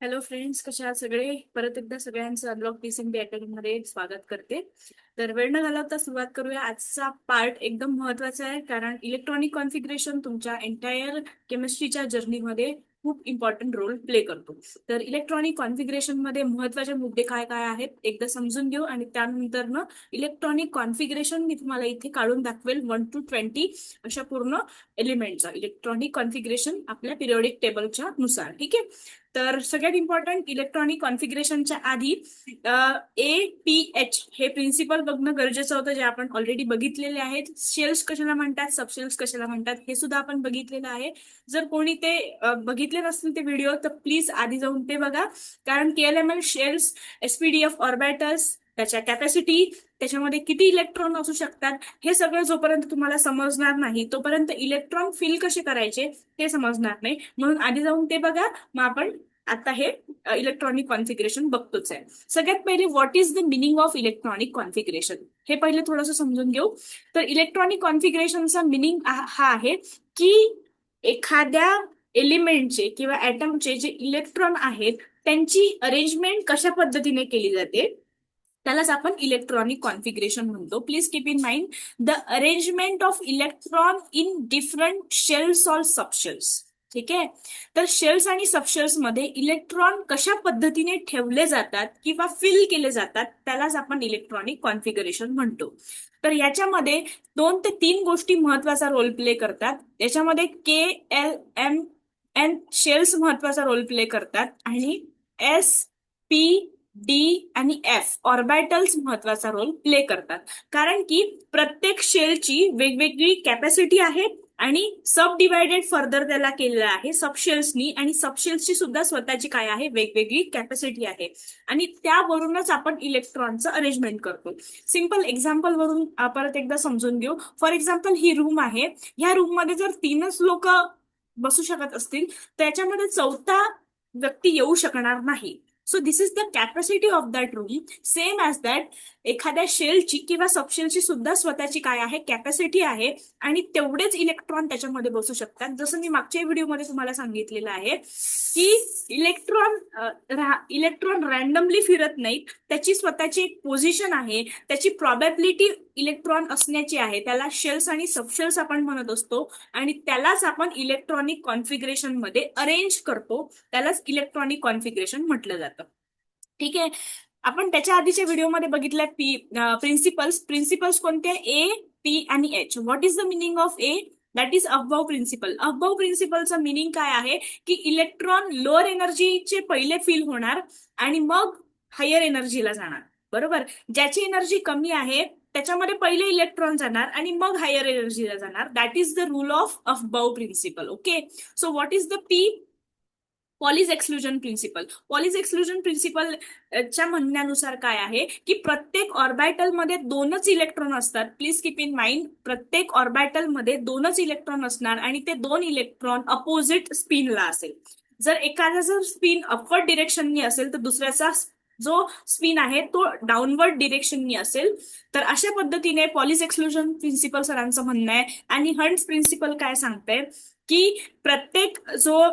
Hello friends, कशा आहात सगळे? परत एकदा सगळ्यांचं अनलॉक पीसीएमबी अकॅडमी मध्ये स्वागत करते. तर वेळ न घालवता सुरुवात करूया. आजचा पार्ट एकदम महत्वाचा आहे, कारण इलेक्ट्रॉनिक कॉन्फिगरेशन तुमच्या एंटायर केमिस्ट्रीच्या जर्नीमध्ये खूप इम्पॉर्टंट रोल प्ले करतो. तर इलेक्ट्रॉनिक कॉन्फिगरेशन मध्ये महत्वाचे मुद्दे काय काय आहेत एकदा समजून घेऊ, आणि त्यानंतर ना इलेक्ट्रॉनिक कॉन्फिगरेशन मी तुम्हाला इथे काढून दाखवेल 1 to 20 अशा पूर्ण एलिमेंटचा इलेक्ट्रॉनिक कॉन्फिगरेशन आपल्या पिरियोडिक टेबलच्या नुसार. ठीक आहे. तर सगळ्यात इम्पॉर्टंट इलेक्ट्रॉनिक कॉन्फिगरेशनच्या आधी APH हे प्रिन्सिपल बघणं गरजेचं होतं, जे आपण ऑलरेडी बघितलेले आहेत. शेल्स कशाला म्हणतात, सबशेल्स कशाला म्हणतात हे सुद्धा आपण बघितलेलं आहे. जर कोणी ते बघितले नसतील ते व्हिडिओ, तर प्लीज आधी जाऊन ते बघा. कारण KLML शेल्स, SPDF ऑर्बिटल्स, त्याच्या कॅपॅसिटी, त्याच्यामध्ये किती इलेक्ट्रॉन असू शकतात, हे सगळं जोपर्यंत तुम्हाला समजणार नाही तोपर्यंत इलेक्ट्रॉन फिल कसे करायचे हे समजणार नाही. म्हणून आधी जाऊन ते बघा. मग आपण आता हे इलेक्ट्रॉनिक कॉन्फिगरेशन बघतोच आहे. सगळ्यात पहिले what is the meaning of electronic configuration हे पहिले थोडंसं समजून घेऊ. तर इलेक्ट्रॉनिक कॉन्फिगरेशनचा मिनिंग हा आहे की एखाद्या एलिमेंटचे किंवा ऍटमचे जे इलेक्ट्रॉन आहेत त्यांची अरेंजमेंट कशा पद्धतीने केली जाते त्यालाच आपण इलेक्ट्रॉनिक कॉन्फिगरेशन म्हणतो. Please keep in mind the arrangement of electron in different shells or subshells. ठीक आहे. तर शेल्स आणि सबशेल्स मध्ये इलेक्ट्रॉन कशा पद्धतीने ठेवले जातात किंवा फिल केले जातात त्यालाच आपण इलेक्ट्रॉनिक कॉन्फिगरेशन म्हणतो. तर याच्यामध्ये 2 ते 3 गोष्टी महत्वाचा रोल प्ले करतात. याच्यामध्ये KLMN शेल्स महत्वाचा रोल प्ले करतात आणि SP, D आणि F ऑर्बिटल्स महत्वाचा रोल प्ले करतात. कारण की प्रत्येक शेलची वेगवेगळी कॅपॅसिटी आहे आणि सब डिवायडेड फर्दर त्याला केलेलं आहे सबशेल्सनी, आणि सबशेल्सची सुद्धा स्वतःची काय आहे, वेगवेगळी कॅपॅसिटी आहे. आणि त्यावरूनच आपण इलेक्ट्रॉनचं अरेंजमेंट करतो. सिंपल एक्झाम्पल वरून परत एकदा समजून घेऊ. फॉर एक्झाम्पल ही रूम आहे. ह्या रूम मध्ये जर 3च लोक बसू शकत असतील तर याच्यामध्ये चौथा व्यक्ती येऊ शकणार नाही. So this is the capacity of that room. Same as that एखाद्या शेलची किंवा सबशेलची सुद्धा स्वतःची काय आहे, कॅपॅसिटी आहे, आणि तेवढेच इलेक्ट्रॉन त्याच्यामध्ये बसू शकतात. जसं मी मागच्या व्हिडिओमध्ये तुम्हाला सांगितलेलं आहे की इलेक्ट्रॉन रॅन्डमली फिरत नाहीत. त्याची स्वतःची एक पोझिशन आहे, त्याची प्रॉबॅबिलिटी इलेक्ट्रॉन असण्याची आहे. त्याला शेल्स आणि सबशेल्स आपण म्हणत असतो, आणि त्यालाच आपण इलेक्ट्रॉनिक कॉन्फिगरेशन मध्ये अरेंज करतो. त्यालाच इलेक्ट्रॉनिक कॉन्फिगरेशन म्हटलं जातं. ठीक आहे. आपण त्याच्या आधीच्या व्हिडिओमध्ये बघितल्या प्रिन्सिपल्स कोणते, A, P आणि H. What is the meaning of A? That is above principle. Above प्रिन्सिपलचं मिनिंग काय आहे की इलेक्ट्रॉन लोअर एनर्जीचे पहिले फील होणार आणि मग हायर एनर्जीला जाणार. बरोबर. ज्याची एनर्जी कमी आहे त्याच्यामध्ये पहिले इलेक्ट्रॉन जाणार आणि मग हायर एनर्जीला जाणार. That is the rule of aufbau principle. Okay. So what is the P? Pauli's exclusion principle. Pauli's exclusion principle च्या म्हणण्यानुसार काय आहे की प्रत्येक ऑर्बिटलमध्ये 2च इलेक्ट्रॉन असतात. प्लीज कीप इन माइंड, प्रत्येक ऑर्बिटलमध्ये 2च इलेक्ट्रॉन असणार आणि ते 2 इलेक्ट्रॉन अपोजिट स्पिनला असेल. जर एखादा जर स्पिन अपवर्ड डिरेक्शननी असेल तर दुसऱ्याचा जो स्पिन आहे तो डाऊनवर्ड डिरेक्शननी असेल. तर अशा पद्धतीने पॉलिस एक्सक्लुजन प्रिन्सिपल सरांचं म्हणणं आहे. आणि हंट्स प्रिन्सिपल काय सांगते की प्रत्येक जो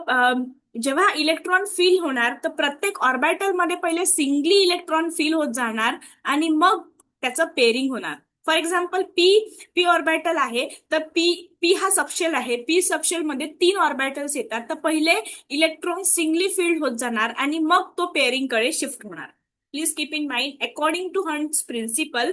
जेव्हा इलेक्ट्रॉन फील होणार तर प्रत्येक ऑर्बिटलमध्ये पहिले सिंगली इलेक्ट्रॉन फील होत जाणार आणि मग त्याचं पेअरिंग होणार. फॉर एक्झाम्पल पी ऑर्बिटल आहे तर पी हा सबशेल आहे. पी सबशेल मध्ये 3 ऑर्बिटल्स येतात. तर पहिले इलेक्ट्रॉन सिंगली फील्ड होत जाणार आणि मग तो पेअरिंग कडे शिफ्ट होणार. Please keep in mind, according to Hund's principle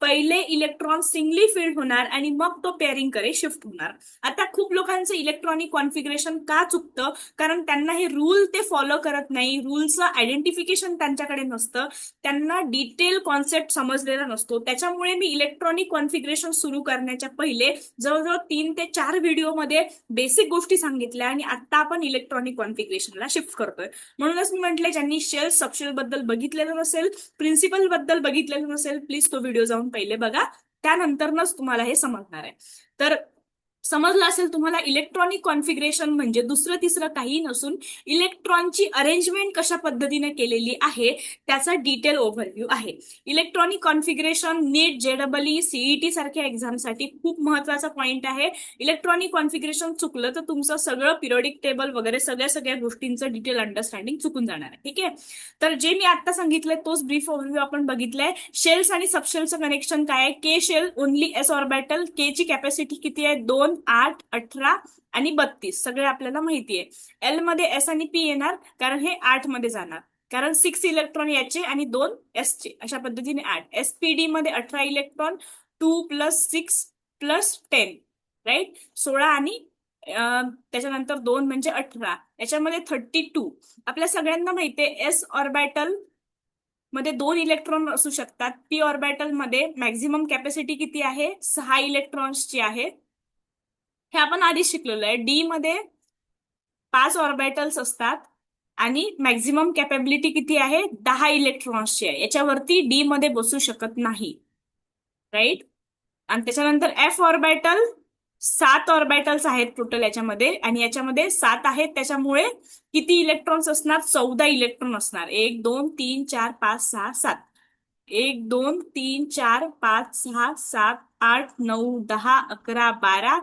पहिले इलेक्ट्रॉन सिंगली फील्ड होणार आणि मग तो पेअरिंग कडे शिफ्ट होणार. आता खूप लोकांचं इलेक्ट्रॉनिक कॉन्फिगरेशन का चुकतं, कारण त्यांना हे रूल ते फॉलो करत नाही. रूलचं आयडेंटिफिकेशन त्यांच्याकडे नसतं, त्यांना डिटेल कॉन्सेप्ट समजलेला नसतो. त्याच्यामुळे मी इलेक्ट्रॉनिक कॉन्फिगरेशन सुरू करण्याच्या पहिले जवळजवळ 3 ते 4 व्हिडिओमध्ये बेसिक गोष्टी सांगितल्या आणि आता आपण इलेक्ट्रॉनिक कॉन्फिगरेशनला शिफ्ट करतोय. म्हणूनच मी म्हटले, ज्यांनी शेल सबशेल बद्दल बघितलेलं नसेल, प्रिन्सिपल बद्दल बघितलेलं नसेल, प्लीज तो व्हिडिओ जाऊन पहिले बघा. त्यानंतरच तुम्हाला हे समजणार आहे. तर समजलं असेल तुम्हाला इलेक्ट्रॉनिक कॉन्फिगरेशन म्हणजे दुसरं तिसरं काही नसून इलेक्ट्रॉनची अरेंजमेंट कशा पद्धतीने केलेली आहे त्याचा डिटेल ओव्हरव्ह्यू आहे. इलेक्ट्रॉनिक कॉन्फिगरेशन नीट, JEE, CET सारख्या एक्झामसाठी खूप महत्वाचा पॉईंट आहे. इलेक्ट्रॉनिक कॉन्फिगरेशन चुकलं तर तुमचं सगळं पिरियडिक टेबल वगैरे सगळ्या गोष्टींचं डिटेल अंडरस्टँडिंग चुकून जाणार आहे. ठीक आहे, तर जे मी आता सांगितलंय तोच ब्रीफ ओव्हरव्ह्यू आपण बघितलंय. शेल्स आणि सबशेलचं कनेक्शन काय आहे? के शेल ओनली S ऑर्बिटल, के ची कॅपॅसिटी किती आहे? 2, 8, 18 आणि 32 सगळे आपल्याला माहिती आहे. एल मध्ये S आणि P येणार कारण हे 8 मध्ये जाणार, कारण 6 इलेक्ट्रॉन याचे आणि 2 S चे, अशा पद्धतीने 8. SPD मध्ये 18 इलेक्ट्रॉन, 2 + 6 + 10, राईट, 16 आणि त्याच्यानंतर 2 म्हणजे 18, याच्यामध्ये 32. आपल्या सगळ्यांना माहितीये S ऑर्बिटल मध्ये 2 इलेक्ट्रॉन असू शकतात. P ऑर्बिटल मध्ये मॅक्झिमम कॅपॅसिटी किती आहे? 6 इलेक्ट्रॉन्सची आहे. हे आपण आधीच शिकलेलो आहे. डी मध्ये 5 ऑर्बिटल्स असतात आणि मॅक्झिमम कॅपॅबिलिटी किती आहे? 10 इलेक्ट्रॉन्सची आहे. याच्यावरती डी मध्ये बसू शकत नाही, राईट. आणि त्याच्यानंतर F ऑर्बिटल 7 ऑर्बिटल्स आहेत टोटल याच्यामध्ये, आणि याच्यामध्ये 7 आहेत, त्याच्यामुळे किती इलेक्ट्रॉन्स असणार? 14 इलेक्ट्रॉन असणार. 1, 2, 3, 4, 5, 6, 7. 1, 2, 3, 4, 5, 6, 7, 8, 9, 10, 11, 12,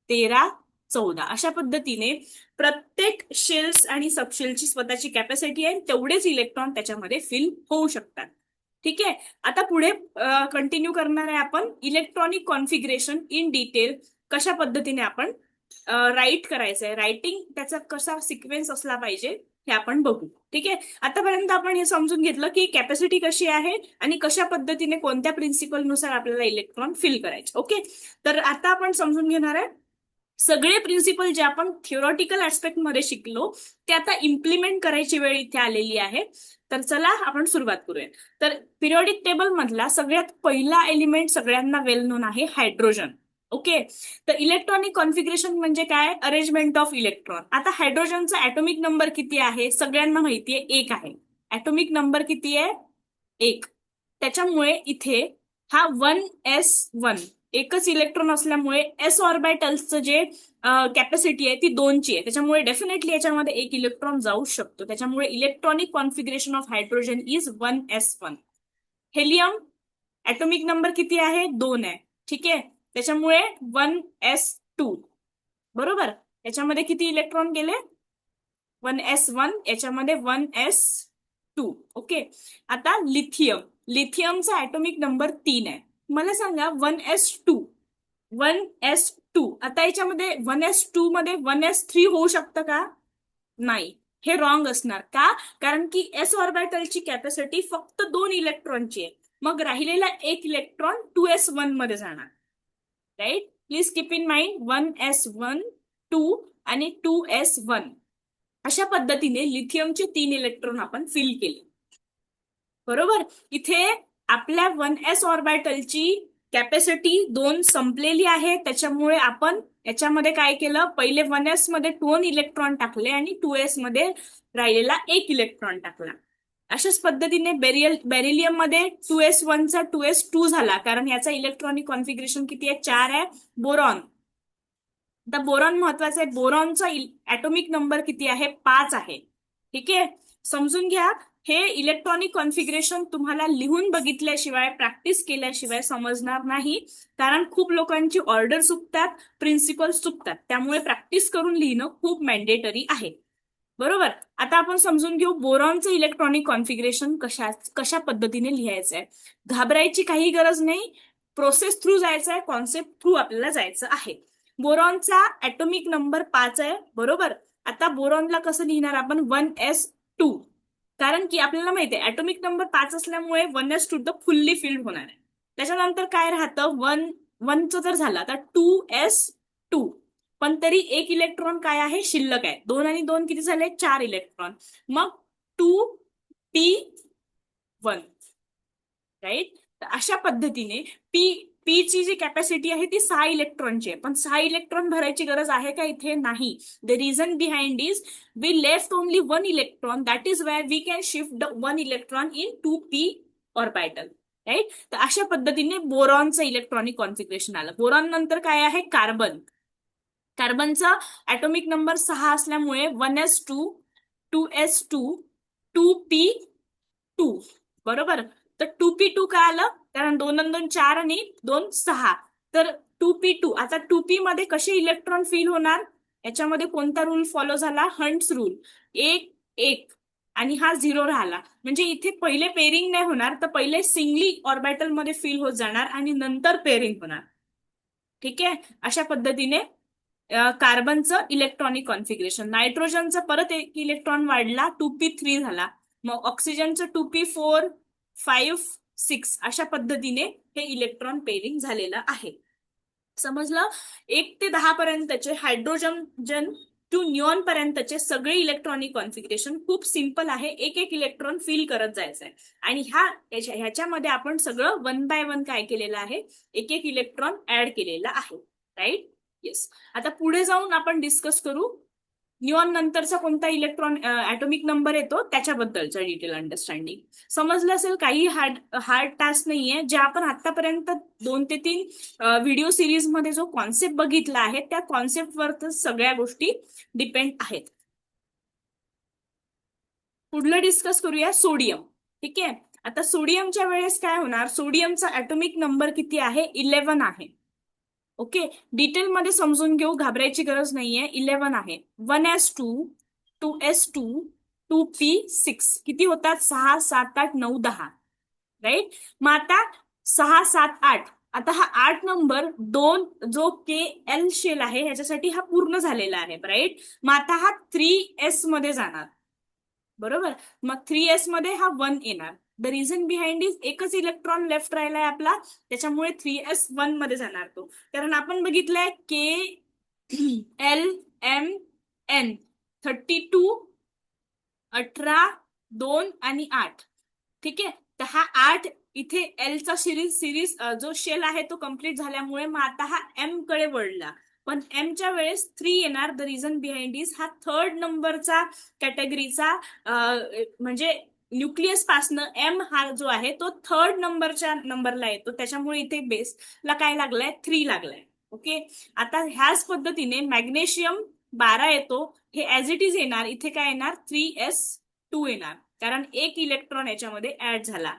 13, 14 अशा पद्धतीने प्रत्येक शेल्स आणि सबशेलची स्वतःची कॅपॅसिटी आहे, तेवढेच इलेक्ट्रॉन त्याच्यामध्ये फिल होऊ शकतात. ठीक आहे, आता पुढे कंटिन्यू करणार आहे आपण इलेक्ट्रॉनिक कॉन्फिगरेशन इन डिटेल, कशा पद्धतीने आपण राईट करायचंय, रायटिंग त्याचा कसा सिक्वेन्स असला पाहिजे हे आपण बघू. ठीक आहे, आतापर्यंत आपण हे समजून घेतलं की कॅपॅसिटी कशी आहे आणि कशा पद्धतीने कोणत्या प्रिन्सिपलनुसार आपल्याला इलेक्ट्रॉन फिल करायचे. ओके, तर आता आपण समजून घेणार आहे सगळे प्रिन्सिपल जे आपण थिओरॉटिकल ऍस्पेक्ट मध्ये शिकलो ते आता इम्प्लिमेंट करायची वेळ इथे आलेली आहे. तर चला आपण सुरुवात करूया. तर पिरियडिक टेबल मधला सगळ्यात पहिला एलिमेंट सगळ्यांना वेल नोन आहे, हायड्रोजन. ओके, तर इलेक्ट्रॉनिक कॉन्फिगरेशन म्हणजे काय? Arrangement of electron. आता हायड्रोजनचा ऍटॉमिक नंबर किती आहे? सगळ्यांना माहितीये 1 आहे. ऍटॉमिक नंबर किती आहे? 1. त्याच्यामुळे इथे हा 1s1 एकच इलेक्ट्रॉन असल्यामुळे S ऑर्बिटल्सचं जे कॅपॅसिटी आहे ती 2 ची आहे, त्याच्यामुळे डेफिनेटली याच्यामध्ये 1 इलेक्ट्रॉन जाऊ शकतो. त्याच्यामुळे electronic configuration of hydrogen is 1s1. Helium atomic number किती आहे? 2 आहे. ठीक आहे, त्याच्यामुळे 1s2. बरोबर, याच्यामध्ये किती इलेक्ट्रॉन गेले? 1s1, याच्यामध्ये 1s2. ओके, आता लिथियम, लिथियमचा ऍटॉमिक नंबर 3 आहे. मला सांगा 1s2, 1s2, आता याच्यामध्ये 1s2 मध्ये 1s3 होऊ शकतं का? नाही, हे रॉंग असणार. का? कारण की S ऑर्बिटलची कॅपॅसिटी फक्त 2 इलेक्ट्रॉनची आहे, मग राहिलेला 1 इलेक्ट्रॉन 2s1 मध्ये जाणार, right. Please keep in mind 1s1, 2 आणि 2s1 अशा पद्धतीने लिथियमचे 3 इलेक्ट्रॉन आपण फिल केले. बरोबर, इथे आपल्या 1s ऑर्बिटलची कॅपॅसिटी 2 संपलेली आहे, त्याच्यामुळे आपण याच्यामध्ये काय केलं? पहिले 1s मध्ये 2 इलेक्ट्रॉन टाकले आणि 2s मध्ये राहिलेला 1 इलेक्ट्रॉन टाकला. अशाच पद्धतीने बेरिलियम मध्ये 2s1 चा 2s2 झाला, कारण याचा इलेक्ट्रॉनिक कॉन्फिगरेशन किती आहे? 4 आहे. बोरॉन, आता बोरॉन महत्वाचा आहे. बोरॉनचा ऍटॉमिक नंबर किती आहे? 5 आहे. ठीक आहे, समजून घ्या. हे इलेक्ट्रॉनिक कॉन्फिगरेशन तुम्हाला लिहून बघितल्याशिवाय, प्रॅक्टिस केल्याशिवाय समजणार नाही, कारण खूप लोकांची ऑर्डर चुकतात, प्रिन्सिपल चुकतात, त्यामुळे प्रॅक्टिस करून लिहिणं खूप मॅन्डेटरी आहे. बरोबर, आता आपण समजून घेऊ बोरॉनचं इलेक्ट्रॉनिक कॉन्फिगरेशन कशा पद्धतीने लिहायचं आहे. घाबरायची काही गरज नाही, प्रोसेस थ्रू जायचं आहे, कॉन्सेप्ट थ्रू आपल्याला जायचं आहे. बोरॉनचा ऍटॉमिक नंबर 5 आहे. बरोबर, आता बोरॉनला कसं लिहिणार आपण? 1s2, कारण की आपल्याला माहिती आहे ऍटॉमिक नंबर 5 असल्यामुळे 1s2 तर फुल्ली फिल्ड होणार आहे. त्याच्यानंतर काय राहतं? 1चं जर झालं तर 2s2, पण तरी 1 इलेक्ट्रॉन काय आहे? शिल्लक आहे. 2 आणि 2 किती झाले? 4 इलेक्ट्रॉन, मग 2p1, राईट. तर अशा पद्धतीने पी ची जी कॅपॅसिटी आहे ती 6 इलेक्ट्रॉनची आहे, पण 6 इलेक्ट्रॉन भरायची गरज आहे का इथे? नाही. The reason behind is we left only 1 electron, that is why we can shift the 1 electron in 2p orbital, right. तर अशा पद्धतीने बोरॉनचं इलेक्ट्रॉनिक कॉन्फिगरेशन आलं. बोरॉन नंतर काय आहे? कार्बन. कार्बनचा ऍटॉमिक नंबर 6 असल्यामुळे 1s2 2s2 2p2 बरोबर. तर 2p2 काय आलं, कारण 2 आणि 2 4 आणि 2 6. तर 2p2, आता 2p मध्ये कसे इलेक्ट्रॉन फिल होणार, याच्यामध्ये कोणता रूल फॉलो झाला, हंट्स रूल. एक एक आणि हा 0 राहिला, म्हणजे इथे पहिले पेरिंग नाही होणार, तर पहिले सिंगली ऑर्बिटल मध्ये फिल होत जाणार आणि नंतर पेरिंग होणार. ठीक आहे, अशा पद्धतीने कार्बनचं इलेक्ट्रॉनिक कॉन्फिगरेशन. नायट्रोजनचा परत एक इलेक्ट्रॉन वाढला, 2p3 झाला. मग ऑक्सिजनचं 2p4 5 6 अशा पद्धतीने हे इलेक्ट्रॉन पेरिंग झालेलं आहे. समजलं. 1 ते 10 पर्यंतचे हायड्रोजन टू निऑन पर्यंतचे सगळे इलेक्ट्रॉनिक कॉन्फिगरेशन खूप सिंपल आहे. एक एक इलेक्ट्रॉन फिल करत जायचं आहे आणि ह्याच्यामध्ये आपण सगळं 1 बाय 1 काय केलेलं आहे, एक एक इलेक्ट्रॉन ऍड केलेला आहे. राईट. येस. आता पुढे जाऊन आपण डिस्कस करू निऑन नंतरचा कोणता इलेक्ट्रॉन ऍटॉमिक नंबर येतो त्याच्याबद्दलचं डिटेल अंडरस्टँडिंग. समजलं असेल. काही हार्ड टास्क नाहीये. जे आपण आतापर्यंत 2 ते 3 व्हिडिओ सिरीज मध्ये जो कॉन्सेप्ट बघितला आहे त्या कॉन्सेप्टवरच सगळ्या गोष्टी डिपेंड आहेत. पुढलं डिस्कस करूया सोडियम. ठीक आहे. आता सोडियमच्या वेळेस काय होणार, सोडियमचा ऍटॉमिक नंबर किती आहे, 11 आहे. ओके, डिटेलमध्ये समजून घेऊ, घाबरायची गरज नाहीये. 11 आहे. 1s2 2s2 2p6 किती होतात, 6 7 8 9 10. राईट. मग आता 6 7 8, आता हा 8 नंबर 2 जो के एल शेल आहे ह्याच्यासाठी हा पूर्ण झालेला आहे. राईट. मग आता हा 3s मध्ये जाणार. बरोबर. मग 3s मध्ये हा 1 येणार. द रिझन बिहाइंड इज एकच इलेक्ट्रॉन लेफ्ट राहिलाय आपला, त्याच्यामुळे 3s 1 मध्ये जाणार तो. कारण आपण बघितलंय के एल एम एन 32 18 2 आणि 8. ठीक आहे. तर हा 8 इथे एलचा सिरीज जो शेल आहे तो कम्प्लीट झाल्यामुळे मग आता हा एम कडे वळला. पण एमच्या वेळेस 3 येणार. द रिझन बिहाइंड इज हा थर्ड नंबरचा कॅटेगरीचा म्हणजे न्यूक्लियस पासनं एम हा जो आहे तो थर्ड नंबरच्या नंबरला येतो, त्याच्यामुळे इथे बेसला काय लागलाय, 3 लागलाय. ओके. आता ह्याच पद्धतीने मॅग्नेशियम 12 येतो, हे ऍज इट इज येणार. इथे काय येणार, 3s2 येणार, कारण एक इलेक्ट्रॉन याच्यामध्ये ऍड झाला.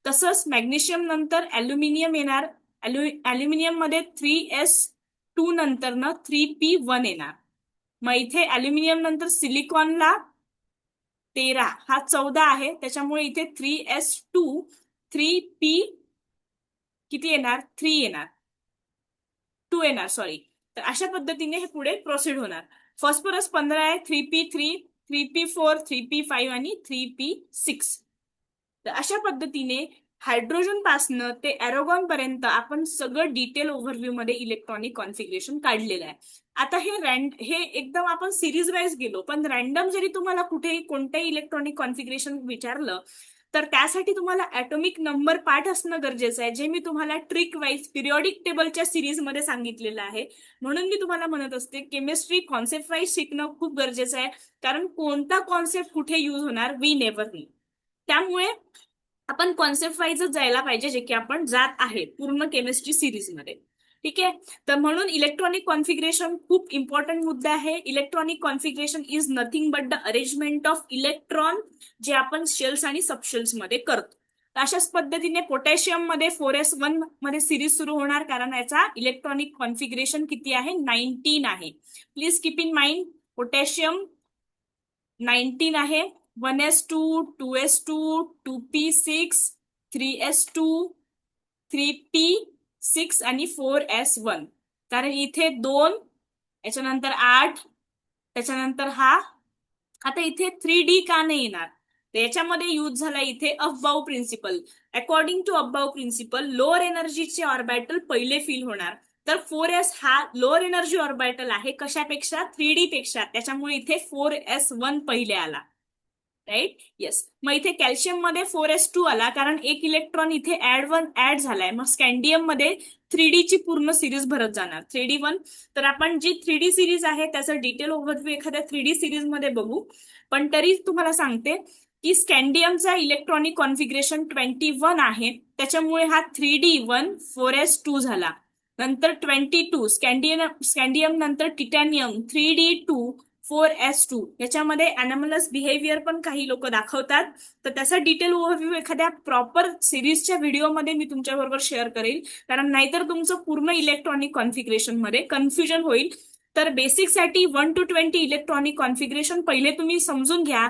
तसंच मॅग्नेशियम नंतर अल्युमिनियम येणार. अल्युमिनियम मध्ये 3s2 नंतर ना 3p1 येणार. मग इथे अल्युमिनियम नंतर सिलिकॉनला 13 हा 14 आहे, त्याच्यामुळे इथे 3s2 3p किती येणार, 3 येणार, 2 येणार, सॉरी. तर अशा पद्धतीने हे पुढे प्रोसीड होणार. फॉस्फरस 15 आहे, 3p3 3p4 3p5 आणि 3p6. तर अशा पद्धतीने हायड्रोजन पासनं ते अॅरोगॉन पर्यंत आपण सगळं डिटेल ओव्हरव्ह्यू मध्ये इलेक्ट्रॉनिक कॉन्फिगरेशन काढलेलं आहे. आता हे एकदम आपण सिरीज वाईज गेलो, पण रॅन्डम जरी तुम्हाला कुठेही कोणत्याही इलेक्ट्रॉनिक कॉन्फिगरेशन विचारलं तर त्यासाठी तुम्हाला ऍटॉमिक नंबर पाठ असणं गरजेचं आहे, जे मी तुम्हाला ट्रिक वाईज पिरियॉडिक टेबलच्या सिरीजमध्ये सांगितलेलं आहे. म्हणून मी तुम्हाला म्हणत असते केमिस्ट्री कॉन्सेप्ट वाईज शिकणं खूप गरजेचं आहे, कारण कोणता कॉन्सेप्ट कुठे युज होणार वी नेव्हर नो. त्यामुळे आपण कॉन्सेप्ट वाईजच जायला पाहिजे, जे की आपण जात आहे पूर्ण केमिस्ट्री सिरीजमध्ये. ठीक आहे. तर म्हणून इलेक्ट्रॉनिक कॉन्फिगरेशन खूप इम्पॉर्टंट मुद्दा आहे. Electronic configuration is nothing but the arrangement of electron, जे आपण शेल्स आणि सबशेल्स मध्ये करतो. अशाच पद्धतीने पोटॅशियम मध्ये 4s1 मध्ये सिरीज सुरू होणार, कारण याचा इलेक्ट्रॉनिक कॉन्फिगरेशन किती आहे, 19 आहे. Please keep in mind, potassium 19 आहे. 1s2 2s2 2p6 3s2 3p6 आणि 4s1. कारण इथे 2, याच्यानंतर 8, त्याच्यानंतर हा. आता इथे 3d का नाही येणार, तर याच्यामध्ये यूज झाला इथे aufbau principle. According to aufbau principle lower एनर्जीचे ऑर्बिटल पहिले फिल होणार. तर 4s हा लोअर एनर्जी ऑर्बिटल आहे, कशापेक्षा, 3d पेक्षा, त्याच्यामुळे इथे 4s1 पहिले आला. राईट. येस. मग इथे कॅल्शियम मध्ये 4s2 आला, कारण एक इलेक्ट्रॉन इथे ऍड झालाय. मग स्कॅन्डियम मध्ये 3d ची पूर्ण सिरीज भरत जाणार, 3d1. तर आपण जी 3d सिरीज आहे त्याचं डिटेल ओव्हरव्ह्यू एखाद्या 3d सिरीज मध्ये बघू, पण तरी तुम्हाला सांगते की स्कॅन्डियमचा इलेक्ट्रॉनिक कॉन्फिगरेशन 21 आहे, त्याच्यामुळे हा 3d1 4s2 झाला. नंतर 22 स्कॅन्डियम नंतर टिटॅनियम 3D2 4S2 याच्यामध्ये अॅनॅमलस बिहेवियर पण काही लोक दाखवतात. तर त्याचा डिटेल ओव्हरव्ह्यू एखाद्या प्रॉपर सिरीजच्या व्हिडिओमध्ये मी तुमच्या बरोबर शेअर करेल, कारण नाहीतर तुमचं पूर्ण इलेक्ट्रॉनिक कॉन्फिगरेशन मध्ये कन्फ्युजन होईल. तर बेसिकसाठी 1 to 20 इलेक्ट्रॉनिक कॉन्फिगरेशन पहिले तुम्ही समजून घ्या.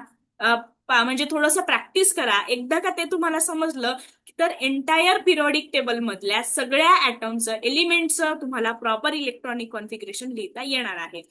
म्हणजे थोडंसं प्रॅक्टिस करा. एकदा का ते तुम्हाला समजलं तर एंटायर पिरियडिक टेबल मधल्या सगळ्या ऍटमचं एलिमेंटचं तुम्हाला प्रॉपर इलेक्ट्रॉनिक कॉन्फिगरेशन लिहिता येणार आहे.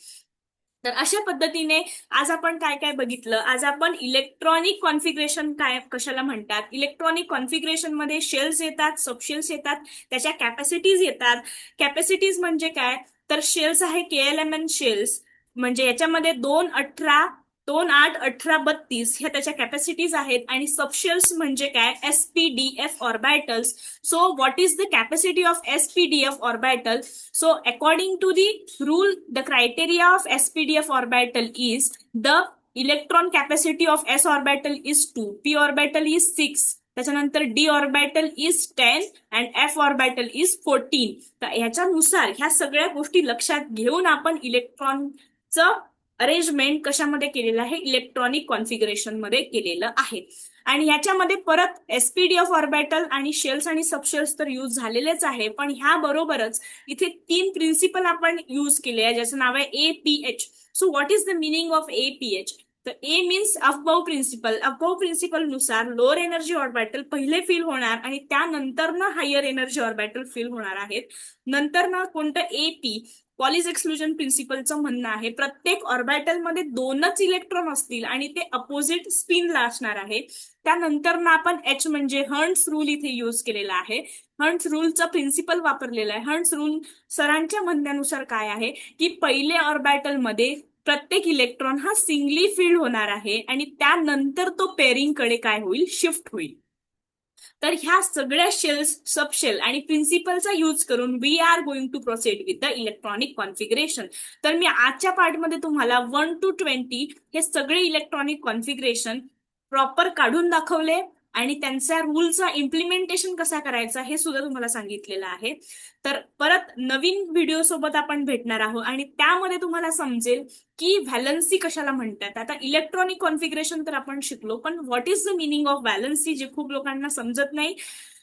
तर अशा पद्धतीने आज आपण काय काय बघितलं. आज आपण इलेक्ट्रॉनिक कॉन्फिगरेशन काय कशाला म्हणतात, इलेक्ट्रॉनिक कॉन्फिगरेशन मध्ये शेल्स येतात, सबशेल्स येतात, त्याच्या कॅपॅसिटीज येतात. कॅपॅसिटीज म्हणजे काय, तर शेल्स आहे KLMN शेल्स, म्हणजे याच्यामध्ये 2, 8, 18, 32 ह्या त्याच्या कॅपॅसिटीज आहेत. आणि सबशेल्स म्हणजे काय, SPDF orbitals. So what is the capacity of SPDF orbital? So according to the rule, the criteria of SPDF orbital is the electron capacity of S orbital is 2, P orbital is 6, त्याच्यानंतर D orbital is 10 and F orbital is 14. तर ह्याच्यानुसार ह्या सगळ्या गोष्टी लक्षात घेऊन आपण इलेक्ट्रॉनचं arrangement कशामध्ये केलेलं आहे, इलेक्ट्रॉनिक कॉन्फिगरेशन मध्ये केलेलं आहे. आणि याच्यामध्ये परत SPDF ऑर्बिटल आणि शेल्स आणि सबशेल्स तर यूज झालेलेच आहे, पण ह्या बरोबरच इथे 3 प्रिन्सिपल आपण यूज केले आहे, ज्याचं नाव आहे APH. So what is the meaning of APH? तर A means above principle. Above principle नुसार लोअर एनर्जी ऑर्बिटल पहिले फिल होणार आणि त्यानंतर ना हायर एनर्जी ऑर्बिटल फिल होणार आहेत. नंतर ना कोणतं AP पॉलिस एक्सक्लुजन प्रिन्सिपलचं म्हणणं आहे प्रत्येक ऑर्बिटलमध्ये 2च इलेक्ट्रॉन असतील आणि ते अपोजिट स्पिनला असणार आहे. त्यानंतर ना आपण H म्हणजे हर्ट्झ रूल इथे यूज केलेला आहे. हर्ट्झ रूलचा प्रिन्सिपल वापरलेला आहे. हर्ट्झ रूल सरांच्या म्हणण्यानुसार काय आहे की पहिले ऑर्बिटलमध्ये प्रत्येक इलेक्ट्रॉन हा सिंगली फील्ड होणार आहे आणि त्यानंतर तो पेअरिंग कडे काय होईल, शिफ्ट होईल. तर ह्या सगळ्या शेल्स, सबशेल आणि प्रिन्सिपलचा यूज करून we are going to proceed with the electronic configuration. तर मी आजच्या पार्टमध्ये तुम्हाला 1 to 20 हे सगळे इलेक्ट्रॉनिक कॉन्फिगरेशन प्रॉपर काढून दाखवले आणि त्यांच्या रूलचा इम्प्लिमेंटेशन कसा करायचा हे सुद्धा तुम्हाला सांगितलेलं आहे. तर परत नवीन व्हिडिओ सोबत आपण भेटणार आहोत आणि त्यामध्ये तुम्हाला समजेल की व्हॅलन्सी कशाला म्हणतात. आता इलेक्ट्रॉनिक कॉन्फिगरेशन तर आपण शिकलो, पण what is the meaning of valency जे खूप लोकांना समजत नाही.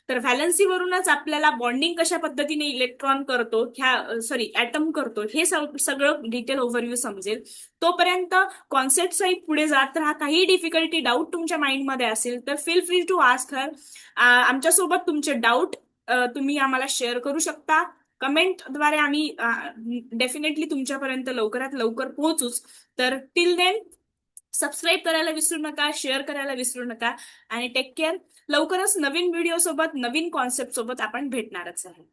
तर व्हॅलन्सी वरूनच आपल्याला बॉन्डिंग कशा पद्धतीने इलेक्ट्रॉन करतो, ऍटम करतो, हे सगळं डिटेल ओव्हरव्ह्यू समजेल. तोपर्यंत कॉन्सेप्ट सहित पुढे जात राहा. काही डिफिकल्टी डाऊट तुमच्या माइंडमध्ये असेल तर feel free to ask her. आमच्यासोबत तुमचे डाऊट तुम्ही आम्हाला शेअर करू शकता. कमेंटद्वारे आम्ही डेफिनेटली तुमच्यापर्यंत लवकरात लवकर पोहोचूच. तर टिल देन सबस्क्राईब करायला विसरू नका, शेअर करायला विसरू नका आणि टेक केअर. लवकरच नवीन व्हिडिओ सोबत, नवीन कॉन्सेप्ट सोबत आपण भेटणारच आहे.